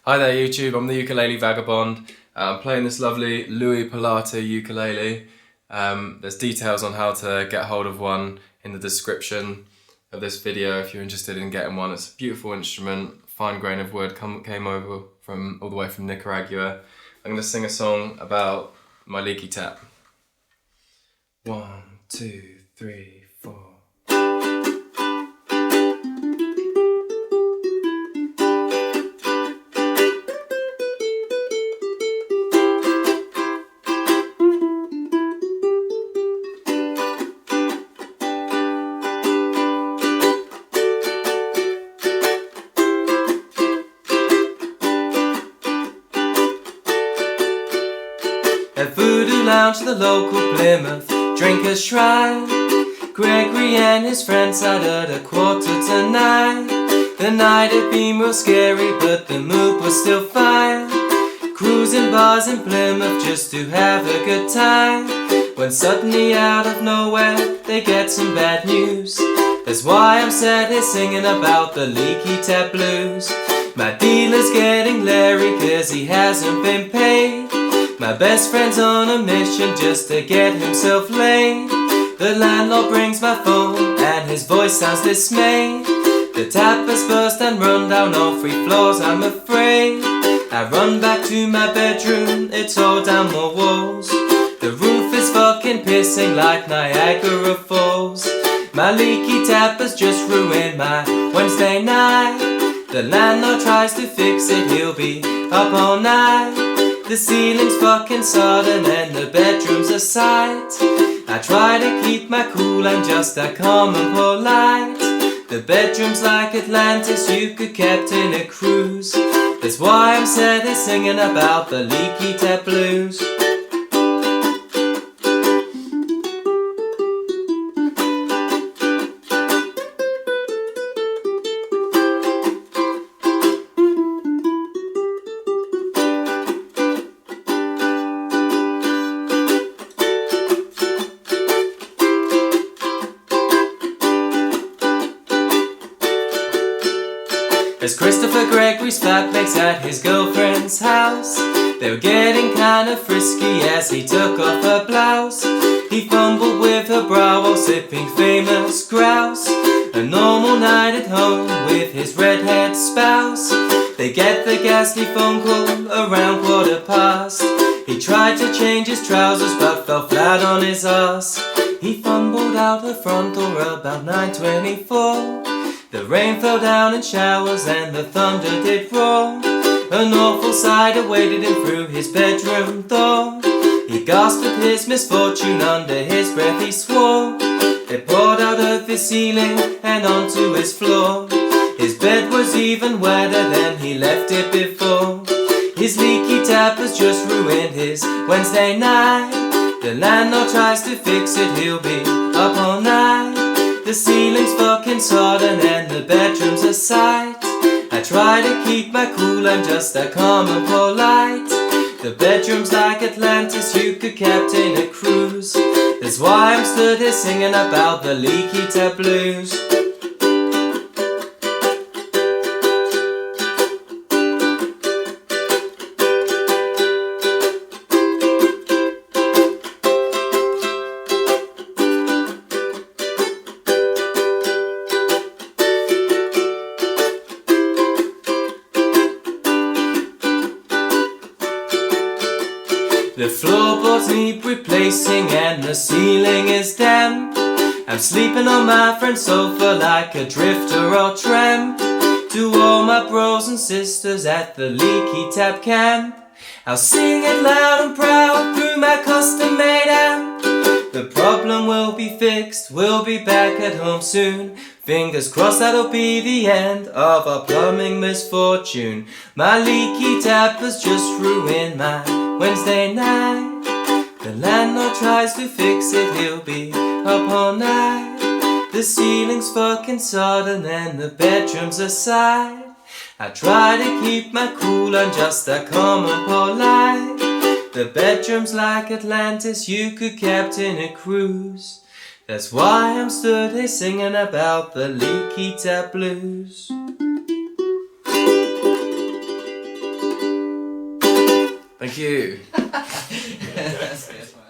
Hi there YouTube, I'm the Ukulele Vagabond. I'm playing this lovely Louis Palata ukulele. There's details on how to get hold of one in the description of this video if you're interested in getting one. It's a beautiful instrument, fine grain of wood, came over from all the way from Nicaragua. I'm going to sing a song about my leaky tap. 1, 2, 3, 4. At Voodoo Lounge, the local Plymouth Drinkers' Shrine, Gregory and his friends sat at 8:45. The night had been real scary, but the mood was still fine. Cruising bars in Plymouth just to have a good time, when suddenly out of nowhere they get some bad news. That's why I'm sat here singing about the leaky tap blues. My dealer's getting leery 'cause he hasn't been paid. My best friend's on a mission just to get himself laid. The landlord brings my phone and his voice sounds dismayed. The tap has burst and run down all 3 floors, I'm afraid. I run back to my bedroom, it's all down more walls. The roof is fucking pissing like Niagara Falls. My leaky tap has just ruined my Wednesday night. The landlord tries to fix it, he'll be up all night. The ceiling's fucking sodden and the bedroom's a sight. I try to keep my cool and just act calm and polite. The bedroom's like Atlantis, you could captain a cruise. That's why I'm sat here singing about the leaky tap blues. As Christopher Gregory's flatmates at his girlfriend's house, they were getting kinda frisky as he took off her blouse. He fumbled with her bra while sipping famous grouse. A normal night at home with his redhead spouse. They get the ghastly phone call around 1:15. He tried to change his trousers but fell flat on his ass. He fumbled out the front door about 9:24. The rain fell down in showers and the thunder did roar. An awful sight awaited him through his bedroom door. He gasped at his misfortune, under his breath he swore. It poured out of his ceiling and onto his floor. His bed was even wetter than he left it before. His leaky tap has just ruined his Wednesday night. The landlord tries to fix it, he'll be up all night. The ceiling's fucking sodden and the bedroom's a sight. I try to keep my cool and just act calm and polite. The bedroom's like Atlantis, you could captain a cruise. That's why I'm stood here singing about the leaky tap blues. The floorboards need replacing and the ceiling is damp. I'm sleeping on my friend's sofa like a drifter or tramp. To all my bros and sisters at the leaky tap camp, I'll sing it loud and proud through my custom made amp. The problem will be fixed, we'll be back at home soon. Fingers crossed that'll be the end of our plumbing misfortune. My leaky tap has just ruined my Wednesday night. The landlord tries to fix it, he'll be up all night. The ceiling's fucking sodden and the bedroom's a sight. I try to keep my cool and just act calm and polite. The bedroom's like Atlantis, you could captain a cruise. That's why I'm stood here singing about the leaky tap blues. Thank you. That's good.